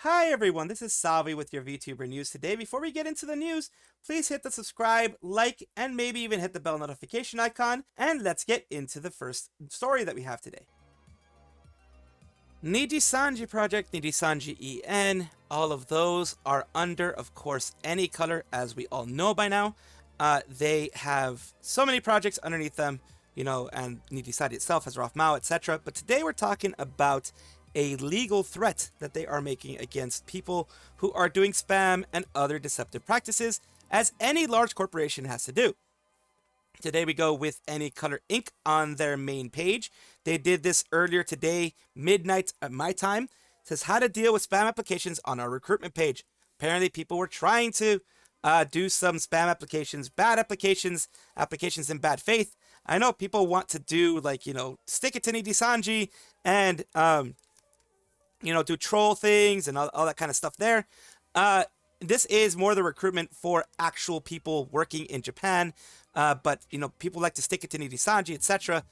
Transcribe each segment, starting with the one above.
Hi everyone, this is Salvi with your VTuber news today. Before we get into the news, please hit the subscribe, like, and maybe even hit the bell notification icon, and let's get into the first story that we have today. Nijisanji project, Nijisanji EN, all of those are under, of course, Anycolor, as we all know by now. They have so many projects underneath them, you know, and Nijisanji itself has Hololive Ao, etc. But today we're talking about a legal threat that they are making against people who are doing spam and other deceptive practices, as any large corporation has to do. Today we go with Anycolor Inc. on their main page. They did this earlier today, midnight at my time. It says how to deal with spam applications on our recruitment page. Apparently people were trying to do some spam applications, bad applications, applications in bad faith. I know people want to do, like, you know, stick it to Nijisanji and you know, do troll things and all that kind of stuff there. This is more the recruitment for actual people working in Japan. But, you know, people like to stick it to Nijisanji, etc.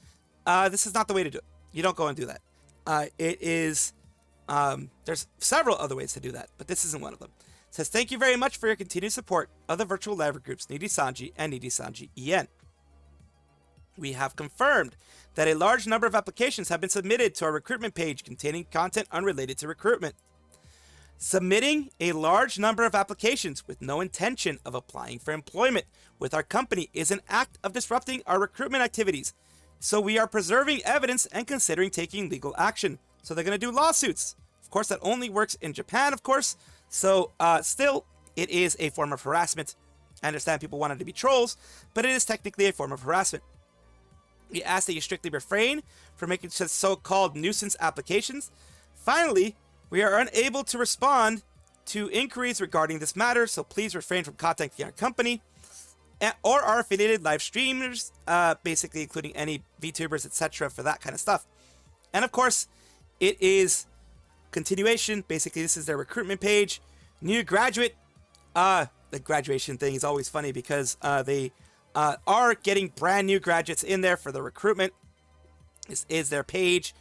This is not the way to do it. You don't go and do that. There's several other ways to do that, but this isn't one of them. It says, thank you very much for your continued support of the virtual library groups Nijisanji and Nijisanji EN. We have confirmed that a large number of applications have been submitted to our recruitment page containing content unrelated to recruitment. Submitting a large number of applications with no intention of applying for employment with our company is an act of disrupting our recruitment activities. So we are preserving evidence and considering taking legal action. So they're going to do lawsuits. Of course, that only works in Japan, of course. So still, it is a form of harassment. I understand people wanted to be trolls, but it is technically a form of harassment. We ask that you strictly refrain from making such so-called nuisance applications. Finally, we are unable to respond to inquiries regarding this matter, so please refrain from contacting our company or our affiliated live streamers, basically including any VTubers, etc. for that kind of stuff. And of course, it is continuation. Basically, this is their recruitment page. New graduate. The graduation thing is always funny because they are getting brand new graduates in there for the recruitment. This is their page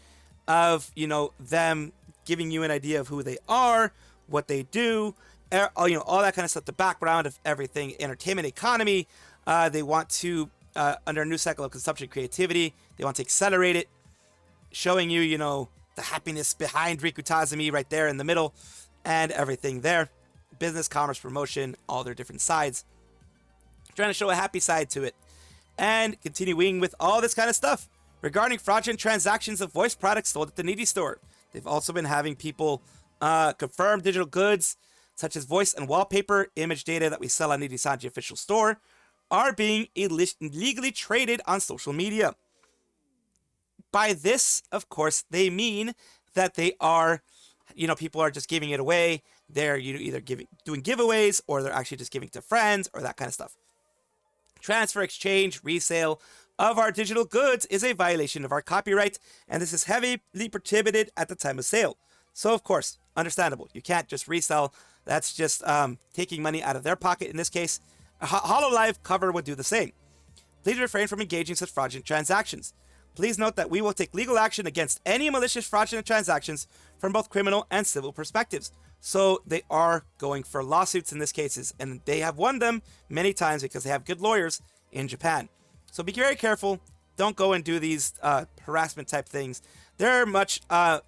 of, you know, them giving you an idea of who they are, what they do, you know, all that kind of stuff, the background of everything, entertainment economy. They want to, under a new cycle of consumption creativity, they want to accelerate it, showing you, you know, the happiness behind Rikutazumi right there in the middle and everything there. Business, commerce, promotion, all their different sides. Trying to show a happy side to it. And continuing with all this kind of stuff regarding fraudulent transactions of voice products sold at the Niji store. They've also been having people confirm digital goods such as voice and wallpaper image data that we sell on Nijisanji official store are being illegally traded on social media. By this, of course, they mean that they are, you know, people are just giving it away. They're, you know, either doing giveaways, or they're actually just giving to friends, or that kind of stuff. Transfer, exchange, resale of our digital goods is a violation of our copyright, and this is heavily prohibited at the time of sale. So, of course, understandable. You can't just resell. That's just taking money out of their pocket in this case. A Hololive cover would do the same. Please refrain from engaging such fraudulent transactions. Please note that we will take legal action against any malicious fraudulent transactions from both criminal and civil perspectives. So they are going for lawsuits in this cases, and they have won them many times because they have good lawyers in Japan. So be very careful. Don't go and do these harassment type things. There are much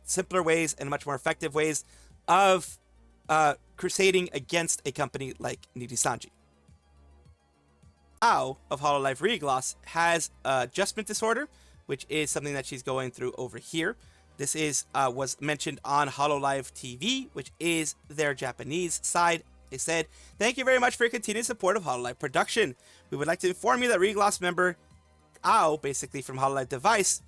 simpler ways and much more effective ways of crusading against a company like Nijisanji. Ao of Hololive REGLOSS has adjustment disorder, which is something that she's going through over here. This is was mentioned on Hololive TV, which is their Japanese side. They said, thank you very much for your continued support of Hololive production. We would like to inform you that REGLOSS member Ao, basically from Hololive Device,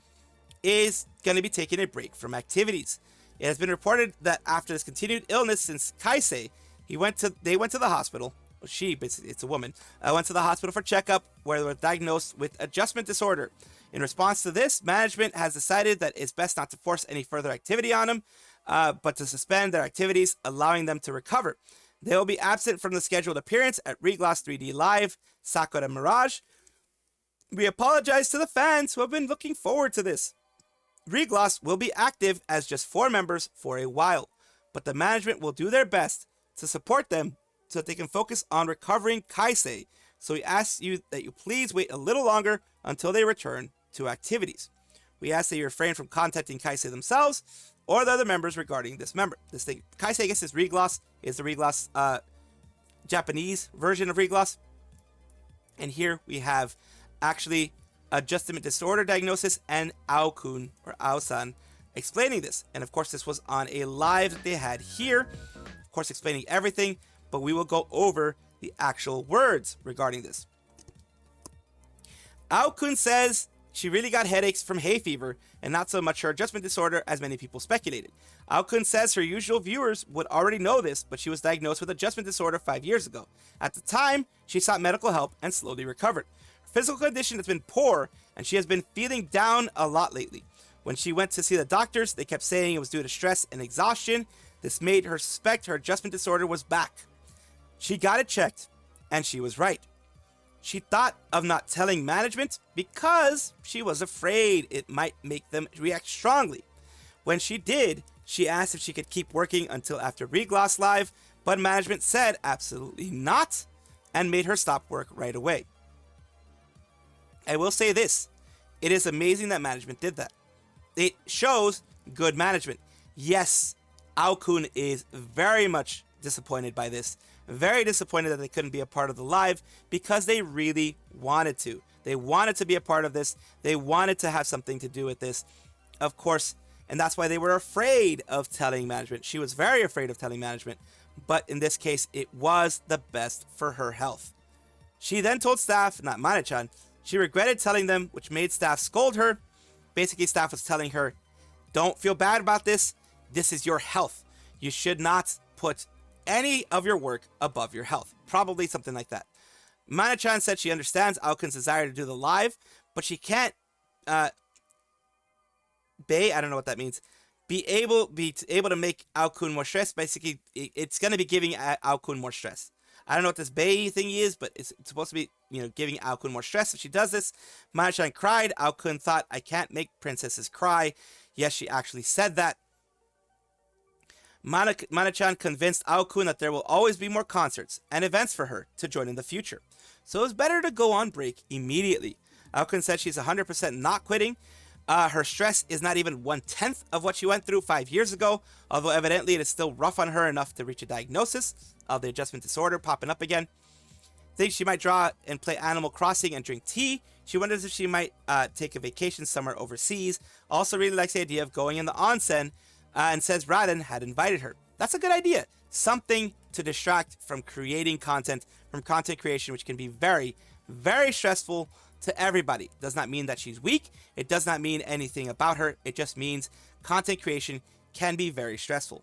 is going to be taking a break from activities. It has been reported that after this continued illness since Kaisei, they went to the hospital. Well, she, basically, it's a woman, went to the hospital for checkup where they were diagnosed with adjustment disorder. In response to this, management has decided that it's best not to force any further activity on them, but to suspend their activities, allowing them to recover. They will be absent from the scheduled appearance at REGLOSS 3D Live, Sakura Mirage. We apologize to the fans who have been looking forward to this. REGLOSS will be active as just 4 members for a while. but the management will do their best to support them so that they can focus on recovering Kaisei. So we ask you that you please wait a little longer until they return to activities. We ask that you refrain from contacting Kaisei themselves or the other members regarding this thing. Kaisei, I guess, is REGLOSS, is the REGLOSS Japanese version of REGLOSS. And here we have actually adjustment disorder diagnosis and Ao-kun or Ao-san explaining this. And of course, this was on a live that they had here, of course, explaining everything, but we will go over the actual words regarding this. Ao-kun says she really got headaches from hay fever and not so much her adjustment disorder as many people speculated. Ao-kun says her usual viewers would already know this, but she was diagnosed with adjustment disorder 5 years ago. At the time, she sought medical help and slowly recovered. Her physical condition has been poor and she has been feeling down a lot lately. When she went to see the doctors, they kept saying it was due to stress and exhaustion. This made her suspect her adjustment disorder was back. She got it checked and she was right. She thought of not telling management because she was afraid it might make them react strongly. When she did, she asked if she could keep working until after REGLOSS Live, but management said absolutely not and made her stop work right away. I will say this, it is amazing that management did that. It shows good management. Yes, Ao-kun is very much disappointed by this. Very disappointed that they couldn't be a part of the live because they really wanted to. They wanted to be a part of this. They wanted to have something to do with this, of course, and that's why they were afraid of telling management. She was very afraid of telling management, but in this case, it was the best for her health. She then told staff, not Mana-chan, she regretted telling them, which made staff scold her. Basically, staff was telling her, don't feel bad about this. This is your health. You should not put any of your work above your health. Probably something like that. Mana-chan said she understands Ao-kun's desire to do the live, but she can't I don't know what that means. Be able to make Ao-kun more stressed. Basically, it's going to be giving Ao-kun more stress. I don't know what this Bei thingy is, but it's supposed to be, giving Ao-kun more stress if she does this. Mana-chan cried. Ao-kun thought, I can't make princesses cry. Yes, she actually said that. Mana-chan convinced Ao-kun that there will always be more concerts and events for her to join in the future. So it was better to go on break immediately. Ao-kun said she's 100% not quitting. Her stress is not even 1/10 of what she went through 5 years ago, although evidently it is still rough on her enough to reach a diagnosis of the adjustment disorder popping up again. Thinks she might draw and play Animal Crossing and drink tea. She wonders if she might take a vacation somewhere overseas. Also really likes the idea of going in the onsen and says Raden had invited her. That's a good idea. Something to distract from creating content, from content creation, which can be very, very stressful to everybody. It does not mean that she's weak. It does not mean anything about her. It just means content creation can be very stressful.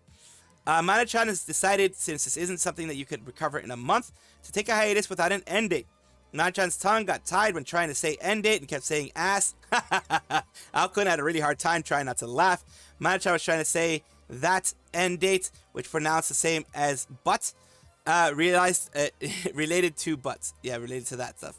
Mana-chan has decided, since this isn't something that you could recover in a month, to take a hiatus without an end date. Mana-chan's tongue got tied when trying to say end date and kept saying ass. Ao-kun had a really hard time trying not to laugh. Mana-chan was trying to say that end date, which pronounced the same as butt, related to butts. Yeah, related to that stuff.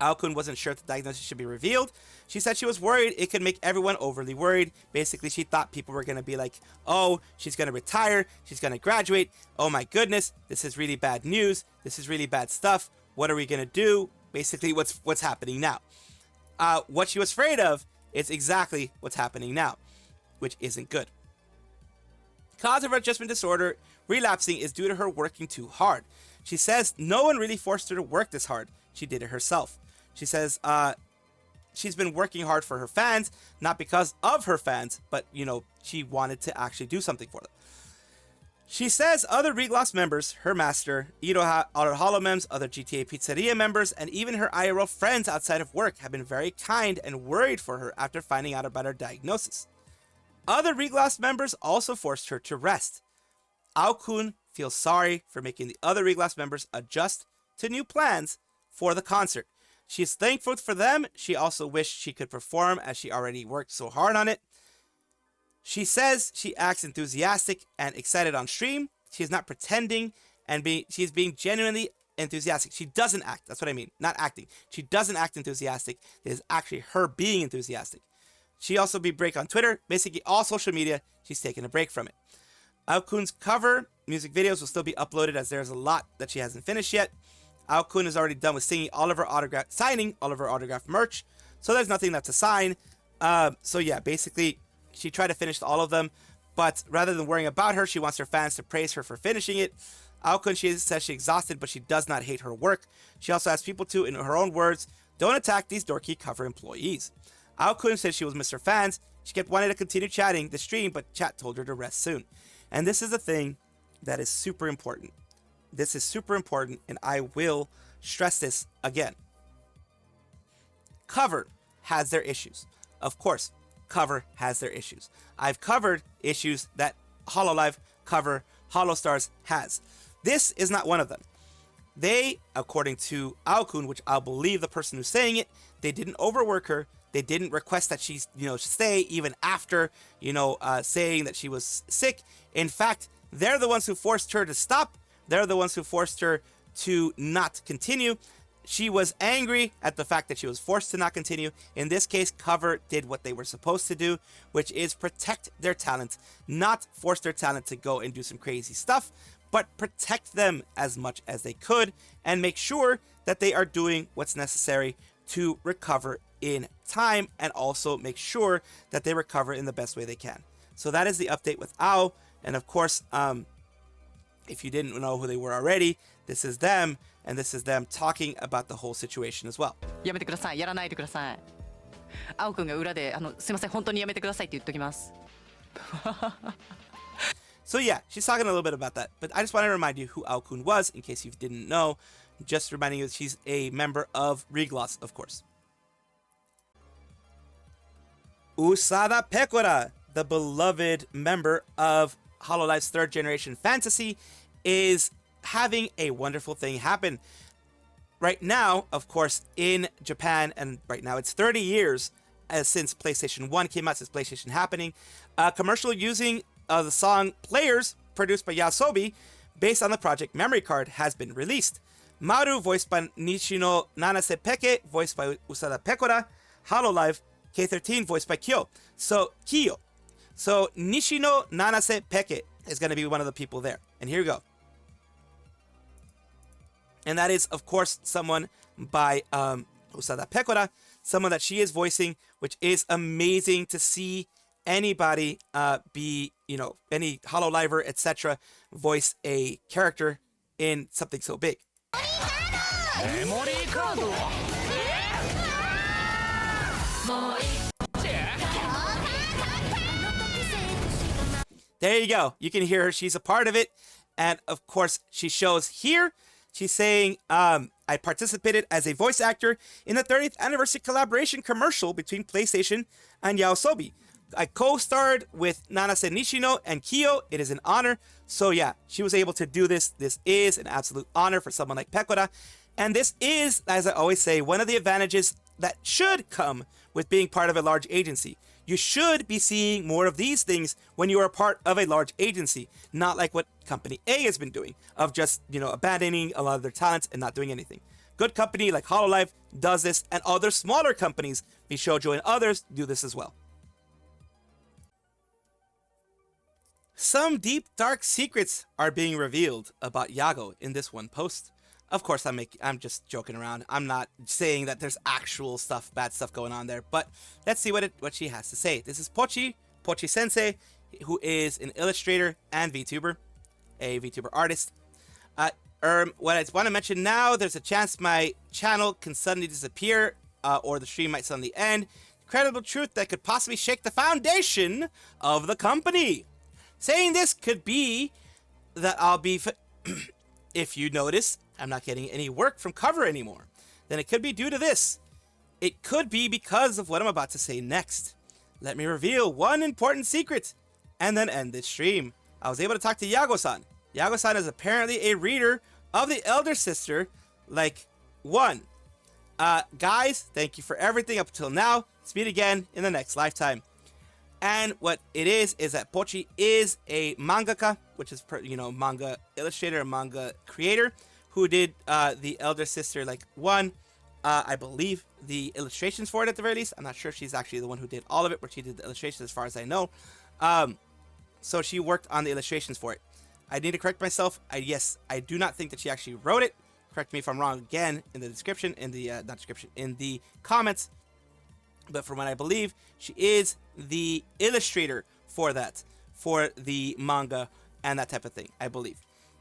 Ao-kun wasn't sure if the diagnosis should be revealed. She said she was worried it could make everyone overly worried. Basically, she thought people were going to be like, oh, she's going to retire. She's going to graduate. Oh my goodness, this is really bad news. This is really bad stuff. What are we going to do? Basically, what's happening now. What she was afraid of is exactly what's happening now, which isn't good. Cause of her adjustment disorder relapsing is due to her working too hard. She says no one really forced her to work this hard. She did it herself. She says she's been working hard for her fans, not because of her fans, but, she wanted to actually do something for them. She says other REGLOSS members, her master, other Holomems, other GTA Pizzeria members, and even her IRL friends outside of work have been very kind and worried for her after finding out about her diagnosis. Other REGLOSS members also forced her to rest. Ao-kun feels sorry for making the other REGLOSS members adjust to new plans for the concert. She is thankful for them. She also wished she could perform as she already worked so hard on it. She says she acts enthusiastic and excited on stream. She is not pretending and she's being genuinely enthusiastic. She doesn't act. That's what I mean. Not acting. She doesn't act enthusiastic. It is actually her being enthusiastic. She also be break on Twitter. Basically all social media, she's taking a break from it. Ao-kun's cover music videos will still be uploaded as there's a lot that she hasn't finished yet. Ao-kun is already done with signing all of her autographed merch, so there's nothing left to sign. So yeah, basically, she tried to finish all of them, but rather than worrying about her, she wants her fans to praise her for finishing it. Ao-kun, she says she's exhausted, but she does not hate her work. She also asks people to, in her own words, don't attack these dorky cover employees. Ao-kun said she will miss her fans. She kept wanting to continue chatting the stream, but chat told her to rest soon. And this is the thing that is super important. This is super important, and I will stress this again. Cover has their issues. Of course, Cover has their issues. I've covered issues that Hololive cover Holostars has. This is not one of them. They, according to Ao-kun, which I'll believe the person who's saying it, they didn't overwork her. They didn't request that she, stay even after, saying that she was sick. In fact, they're the ones who forced her to stop. They're the ones who forced her to not continue. She was angry at the fact that she was forced to not continue. In this case, Cover did what they were supposed to do, which is protect their talent, not force their talent to go and do some crazy stuff, but protect them as much as they could and make sure that they are doing what's necessary to recover in time, and also make sure that they recover in the best way they can. So that is the update with Ao. And of course, if you didn't know who they were already, this is them, and this is them talking about the whole situation as well. やめてください。やらないでください。青くんが裏で、すいません、本当にやめてくださいって言っときます。So yeah, she's talking a little bit about that, but I just want to remind you who Ao-kun was, in case you didn't know. Just reminding you that she's a member of REGLOSS, of course. Usada Pekora, the beloved member of Hololive's third generation fantasy, is having a wonderful thing happen. Right now, of course, in Japan, and right now it's 30 years since PlayStation 1 came out, since PlayStation happening, a commercial using the song Players, produced by YASOBI, based on the project Memory Card, has been released. Maru, voiced by Nishino Nanase Peke, voiced by Usada Pekora. Hololive K13, voiced by Kyo. So Nishino Nanase Peke is going to be one of the people there. And here we go. And that is, of course, someone by Usada Pekora, someone that she is voicing, which is amazing to see anybody be, any Hololiver, etc., voice a character in something so big. There you go. You can hear her. She's a part of it. And of course, she shows here. She's saying, I participated as a voice actor in the 30th anniversary collaboration commercial between PlayStation and YASOBI. I co-starred with Nanase Nishino and Kyo. It is an honor. So yeah, she was able to do this. This is an absolute honor for someone like Pekora. And this is, as I always say, one of the advantages that should come with being part of a large agency. You should be seeing more of these things when you are part of a large agency, not like what Company A has been doing, of just, abandoning a lot of their talents and not doing anything. Good company like Hololive does this, and other smaller companies, Bishoujo and others, do this as well. Some deep, dark secrets are being revealed about YAGOO in this one post. Of course, I'm just joking around. I'm not saying that there's actual stuff, bad stuff going on there, but let's see what she has to say. This is Pochi Sensei, who is an illustrator and VTuber, a VTuber artist. What I want to mention now, there's a chance my channel can suddenly disappear, or the stream might suddenly end. Incredible truth that could possibly shake the foundation of the company. Saying this could be that I'll be, if you notice, I'm not getting any work from Cover anymore. Then it could be due to this. It could be because of what I'm about to say next. Let me reveal one important secret and then end this stream. I was able to talk to YAGOO-san. YAGOO-san is apparently a reader of the elder sister, like one. Guys, thank you for everything up until now. Let's meet again in the next lifetime. And what it is that Pochi is a mangaka, which is, manga illustrator and manga creator, who did the elder sister like one. I believe the illustrations for it at the very least. I'm not sure if she's actually the one who did all of it, but she did the illustrations as far as I know. So she worked on the illustrations for it. I need to correct myself. Yes, I do not think that she actually wrote it. Correct me if I'm wrong again in the description, in the not description, in the comments. But from what I believe, she is the illustrator for that, for the manga and that type of thing, I believe.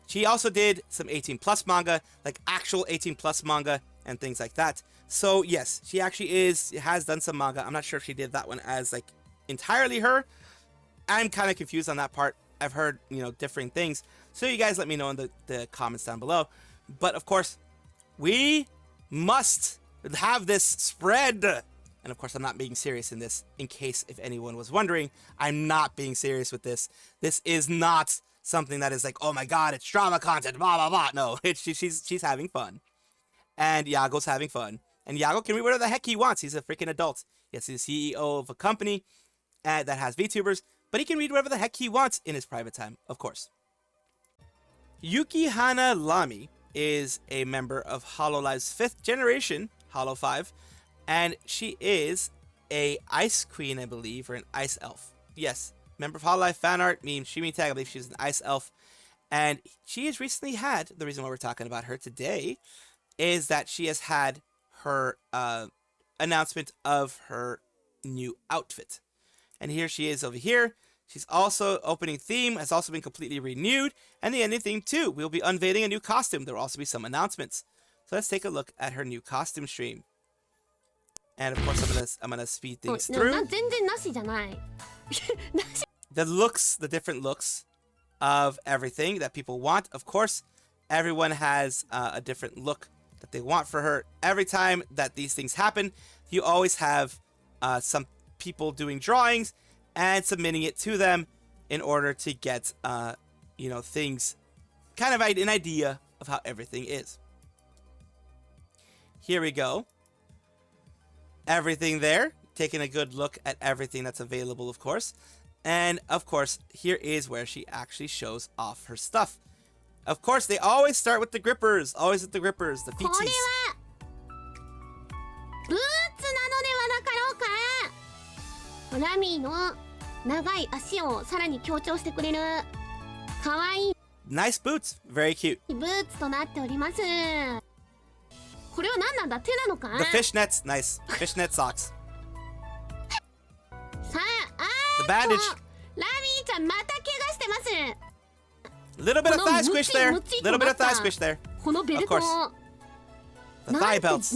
She also did some 18+ manga, like actual 18+ manga and things like that. So yes, she actually has done some manga. I'm not sure if she did that one as like entirely her. I'm kind of confused on that part. I've heard, differing things. So you guys let me know in the comments down below. But of course, we must have this spread. And of course, I'm not being serious in this, in case if anyone was wondering. I'm not being serious with this. This is not something that is like, oh my god, it's drama content, blah, blah, blah. No, she's having fun. And YAGO's having fun. And YAGO can read whatever the heck he wants. He's a freaking adult. Yes, he's the CEO of a company that has VTubers, but he can read whatever the heck he wants in his private time, of course. Yukihana Lamy is a member of Hololive's 5th generation, Holo 5, and she is a ice queen, I believe, or an ice elf. Yes, member of Hololive fan art, meme, streaming tag, I believe she's an ice elf. And she has recently had, the reason why we're talking about her today, is that she has had her announcement of her new outfit. And here she is over here. She's also, opening theme has also been completely renewed, and the ending theme too. We'll be unveiling a new costume. There will also be some announcements. So let's take a look at her new costume stream. And of course, I'm gonna speed things through. The different looks of everything that people want. Of course, everyone has a different look that they want for her. Every time that these things happen, you always have some people doing drawings and submitting it to them in order to get, things, kind of an idea of how everything is. Here we go. Everything there. Taking a good look at everything that's available, of course. And, of course, here is where she actually shows off her stuff. Of course, they always start with the grippers. Always with the grippers, the feeties. Nice boots. Very cute. The fishnets. Nice. Fishnet socks. The bandage. Little bit of thigh squish there. Little bit of thigh squish there. Of course. The thigh belts.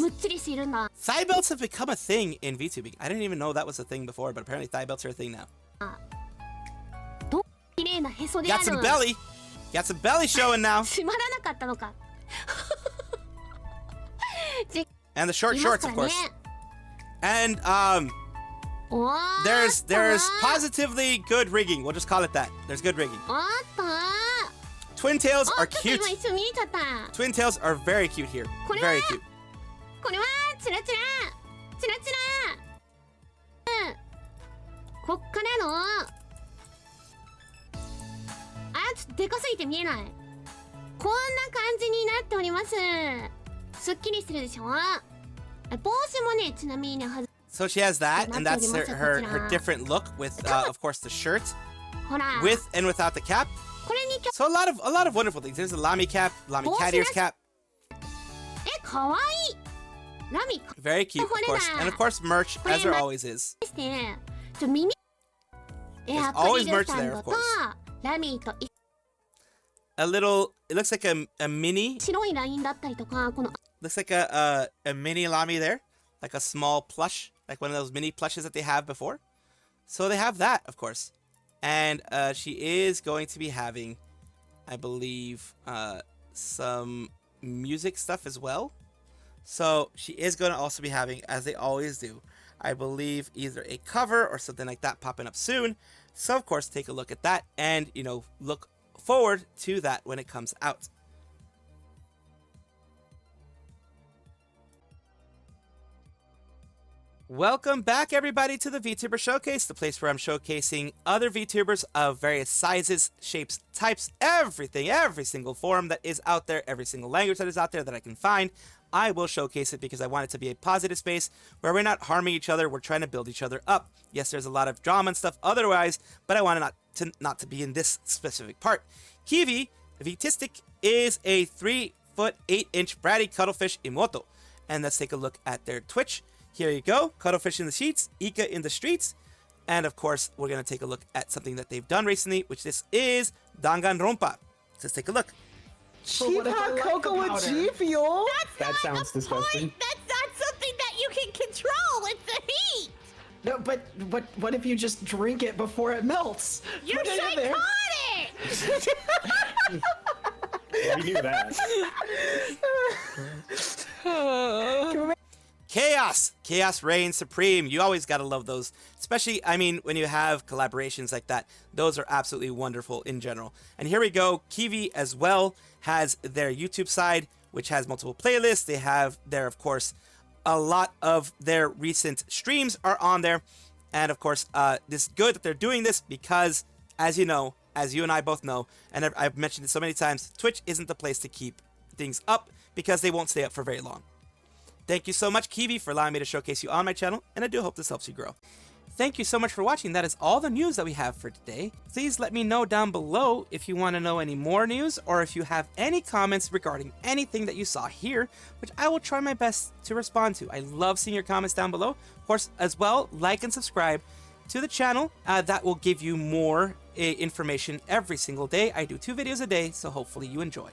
Thigh belts have become a thing in VTubing. I didn't even know that was a thing before, but apparently thigh belts are a thing now. Got some belly. Got some belly showing now. And the short shorts, of course. And there's positively good rigging. We'll just call it that. There's good rigging. Twintails are cute. Twintails are very cute here. Very cute. So she has that, and that's her different look with, of course, the shirt, with and without the cap. So a lot of wonderful things. There's a Lamy cap, Lamy cat ears cap. Very cute, of course, and of course merch, as there always is. There's always merch there, of course. A little, it looks like a mini. Looks like a mini Lamy there, like a small plush, like one of those mini plushes that they have before. So they have that, of course. And she is going to be having, I believe, some music stuff as well. So she is going to also be having, as they always do, I believe either a cover or something like that popping up soon. So of course, take a look at that and, look forward to that when it comes out. Welcome back, everybody, to the VTuber Showcase, the place where I'm showcasing other VTubers of various sizes, shapes, types, everything, every single form that is out there, every single language that is out there that I can find. I will showcase it because I want it to be a positive space where we're not harming each other, we're trying to build each other up. Yes, there's a lot of drama and stuff otherwise, but I want it not to be in this specific part. Kivvy, Vtistic, is a 3-foot 8-inch bratty cuttlefish Imoto. And let's take a look at their Twitch. Here you go, Cuttlefish in the sheets, Ika in the streets. And of course, we're going to take a look at something that they've done recently, which this is Danganronpa. Let's take a look. Cheap hot cocoa with G Fuel? That sounds disgusting. That's not something that you can control. It's the heat. No, but what if you just drink it before it melts? You're Put it in there. psychotic. We knew that. Chaos reigns supreme. You always gotta love those, especially, I mean, when you have collaborations like that. Those are absolutely wonderful in general. And here we go, Kivvy as well has their YouTube side, which has multiple playlists. They have there, of course, a lot of their recent streams are on there. And of course, this is good that they're doing this because, as you know, as you and I both know, and I've mentioned it so many times, Twitch isn't the place to keep things up because they won't stay up for very long. Thank you so much, Kivvy, for allowing me to showcase you on my channel, and I do hope this helps you grow. Thank you so much for watching. That is all the news that we have for today. Please let me know down below if you want to know any more news, or if you have any comments regarding anything that you saw here, which I will try my best to respond to. I love seeing your comments down below. Of course, as well, like and subscribe to the channel. That will give you more information every single day. I do 2 videos a day, so hopefully you enjoy.